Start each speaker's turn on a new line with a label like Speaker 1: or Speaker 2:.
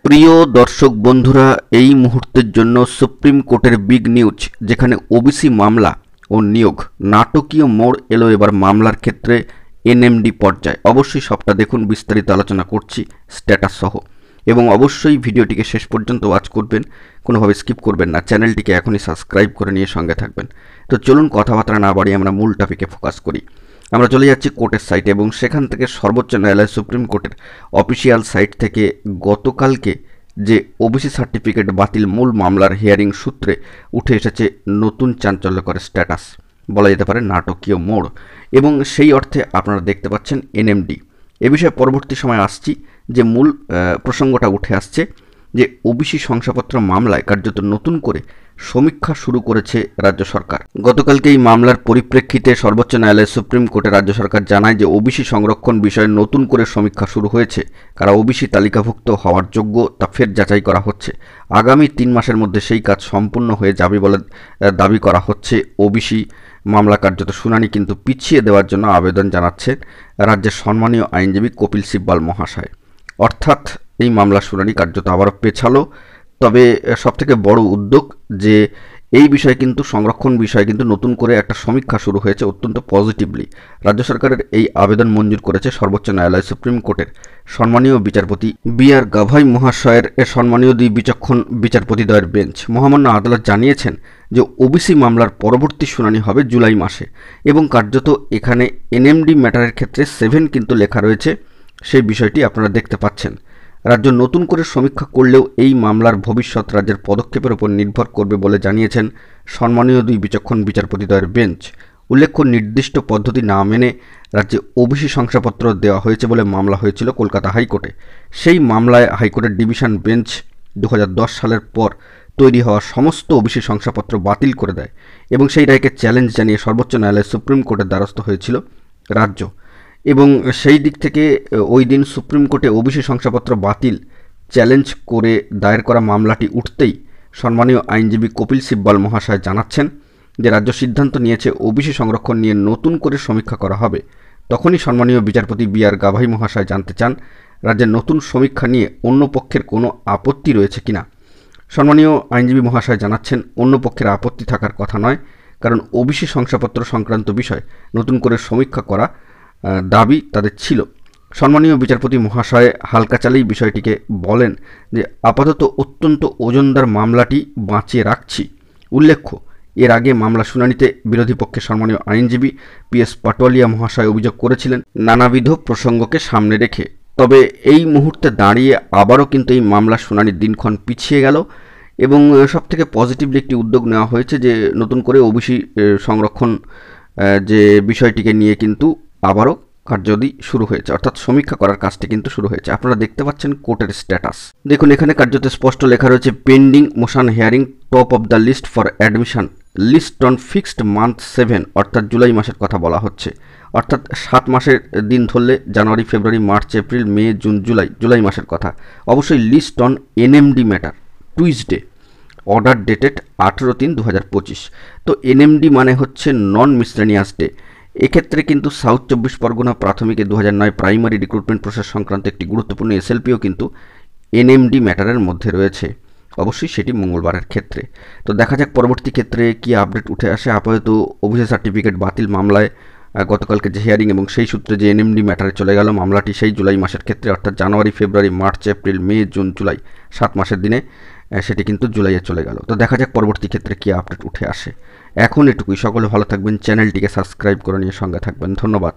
Speaker 1: প্রিয় দর্শক বন্ধুরা, এই মুহূর্তের জন্য সুপ্রিম কোর্টের বিগ নিউজ, যেখানে ওবিসি মামলা ও নিয়োগ নাটকীয় মোড় এলো এবার মামলার ক্ষেত্রে এনএমডি পর্যায়ে। অবশ্যই সবটা দেখুন, বিস্তারিত আলোচনা করছি স্ট্যাটাস সহ, এবং অবশ্যই ভিডিওটিকে শেষ পর্যন্ত ওয়াচ করবেন, কোনোভাবে স্কিপ করবেন না। চ্যানেলটিকে এখনই সাবস্ক্রাইব করে নিয়ে সঙ্গে থাকবেন। তো চলুন কথাবার্তা না বাড়িয়ে আমরা মূল টপিকে ফোকাস করি। আমরা চলে যাচ্ছি কোর্টের সাইটে, এবং সেখান থেকে সর্বোচ্চ ন্যায়ালয় সুপ্রিম কোর্টের অফিসিয়াল সাইট থেকে গতকালকে যে ওবিসি সার্টিফিকেট বাতিল মূল মামলার হিয়ারিং সূত্রে উঠে এসেছে নতুন চাঞ্চল্যকর স্ট্যাটাস, বলা যেতে পারে নাটকীয় মোড়, এবং সেই অর্থে আপনারা দেখতে পাচ্ছেন এনএমডি। এ বিষয়ে পরবর্তী সময় আসছি। যে মূল প্রসঙ্গটা উঠে আসছে যে ওবিসি শংসাপত্র মামলায় কার্যত নতুন করে সমীক্ষা শুরু করেছে রাজ্য সরকার। গতকালকে এই মামলার পরিপ্রেক্ষিতে সর্বোচ্চ ন্যায়ালয় সুপ্রিম কোর্টে রাজ্য সরকার জানায় যে ওবিসি সংরক্ষণ বিষয়ে নতুন করে সমীক্ষা শুরু হয়েছে। কারা ওবিসি তালিকাভুক্ত হওয়ার যোগ্য তা ফের যাচাই করা হচ্ছে। আগামী 3 মাসের মধ্যে সেই কাজ সম্পূর্ণ হয়ে যাবে বলে দাবি করা হচ্ছে। ওবিসি মামলা কার্যত শুনানি কিন্তু পিছিয়ে দেওয়ার জন্য আবেদন জানাচ্ছেন রাজ্যের সম্মানীয় আইনজীবী কপিল সিব্বাল মহাশয়। অর্থাৎ এই মামলা শুনানি কার্যত আবারও পেছালো। তবে সবথেকে বড় উদ্যোগ যে এই বিষয়ে কিন্তু সংরক্ষণ বিষয়ে কিন্তু নতুন করে একটা সমীক্ষা শুরু হয়েছে অত্যন্ত পজিটিভলি। রাজ্য সরকারের এই আবেদন মঞ্জুর করেছে সর্বোচ্চ ন্যায়ালয় সুপ্রিম কোর্টের সম্মানীয় বিচারপতি বি.আর. গাভাই মহাশয়ের সম্মানীয় দুই বিচক্ষণ বিচারপতিদ্বয়ের বেঞ্চ। মহামান্য আদালত জানিয়েছেন যে ওবিসি মামলার পরবর্তী শুনানি হবে জুলাই মাসে, এবং কার্যত এখানে এনএমডি ম্যাটারের ক্ষেত্রে 7 কিন্তু লেখা রয়েছে। সেই বিষয়টি আপনারা দেখতে পাচ্ছেন। রাজ্য নতুন করে সমীক্ষা করলেও এই মামলার ভবিষ্যৎ রাজ্যের পদক্ষেপের উপর নির্ভর করবে বলে জানিয়েছেন সম্মানীয় দুই বিচক্ষণ বিচারপতিদ্বয়ের বেঞ্চ। উল্লেখ্য, নির্দিষ্ট পদ্ধতি না মেনে রাজ্যে ওবিসি শংসাপত্র দেওয়া হয়েছে বলে মামলা হয়েছিল কলকাতা হাইকোর্টে। সেই মামলায় হাইকোর্টের ডিভিশন বেঞ্চ 2010 সালের পর তৈরি হওয়া সমস্ত ওবিসি শংসাপত্র বাতিল করে দেয়, এবং সেই রায়কে চ্যালেঞ্জ জানিয়ে সর্বোচ্চ ন্যায়ালয় সুপ্রিম কোর্টের দ্বারস্থ হয়েছিল রাজ্য। এবং সেই দিক থেকে ওই দিন সুপ্রিম কোর্টে ওবিসি শংসাপত্র বাতিল চ্যালেঞ্জ করে দায়ের করা মামলাটি উঠতেই সম্মানীয় আইনজীবী কপিল সিব্বাল মহাশয় জানাচ্ছেন যে রাজ্য সিদ্ধান্ত নিয়েছে ওবিসি সংরক্ষণ নিয়ে নতুন করে সমীক্ষা করা হবে। তখনই সম্মানীয় বিচারপতি বি.আর. গাভাই মহাশয় জানতে চান রাজ্যের নতুন সমীক্ষা নিয়ে অন্য পক্ষের কোনো আপত্তি রয়েছে কিনা। সম্মানীয় আইনজীবী মহাশয় জানাচ্ছেন অন্য পক্ষের আপত্তি থাকার কথা নয়, কারণ ওবিসি শংসাপত্র সংক্রান্ত বিষয় নতুন করে সমীক্ষা করা দাবি তাদের ছিল। সম্মানীয় বিচারপতি মহাশয় হালকা চালেই বিষয়টিকে বলেন যে আপাতত অত্যন্ত ওজনদার মামলাটি বাঁচিয়ে রাখছি। উল্লেখ্য, এর আগে মামলা শুনানিতে বিরোধী পক্ষের সম্মানীয় আইনজীবী পি.এস. পাটোয়ারিয়া মহাশয় অভিযোগ করেছিলেন নানাবিধ প্রসঙ্গকে সামনে রেখে। তবে এই মুহূর্তে দাঁড়িয়ে আবারও কিন্তু এই মামলা শুনানির দিনক্ষণ পিছিয়ে গেল, এবং সবথেকে পজিটিভলি একটি উদ্যোগ নেওয়া হয়েছে যে নতুন করে ওবিসি সংরক্ষণ যে বিষয়টিকে নিয়ে কিন্তু আবারও কার্যদি শুরু হয়েছে, অর্থাৎ সমীক্ষা করার কাজটি কিন্তু শুরু হয়েছে। আপনারা দেখতে পাচ্ছেন কোর্টের স্ট্যাটাস। দেখুন, এখানে কার্যত স্পষ্ট লেখা রয়েছে pending motion hearing top of the list for admission list on fixed month 7, অর্থাৎ জুলাই মাসের কথা বলা হচ্ছে। অর্থাৎ 7 মাসের দিন ধরলে January, February, March, April, May, June, July মাসের কথা। অবশ্যই list on NMD matter Tuesday, order dated 18/3/2025। তো এনএমডি মানে হচ্ছে নন মিসলেনিয়াস ডে। এক্ষেত্রে কিন্তু সাউথ 24 পরগনা প্রাথমিকে 2009 প্রাইমারি রিক্রুটমেন্ট প্রসেস সংক্রান্ত একটি গুরুত্বপূর্ণ এসএলপিও কিন্তু এনএমডি ম্যাটারের মধ্যে রয়েছে। অবশ্যই সেটি মঙ্গলবারের ক্ষেত্রে। তো দেখা যাক পরবর্তী ক্ষেত্রে কি আপডেট উঠে আসে। আপাতত ওবিসি সার্টিফিকেট বাতিল মামলায় গতকালকে যে হিয়ারিং এবং সেই সূত্রে যে এনএমডি ম্যাটারে চলে গেল মামলাটি সেই জুলাই মাসের ক্ষেত্রে, অর্থাৎ জানুয়ারি, February, March, April, May, June, July 7 মাসের দিনে সেটি কিন্তু জুলাইয়ে চলে গেল। তো দেখা যাক পরবর্তী ক্ষেত্রে কি আপডেট উঠে আসে। এখন এটুকুই। সকলে ভালো থাকবেন, চ্যানেলটিকে সাবস্ক্রাইব করে নিয়ে সঙ্গে থাকবেন। ধন্যবাদ।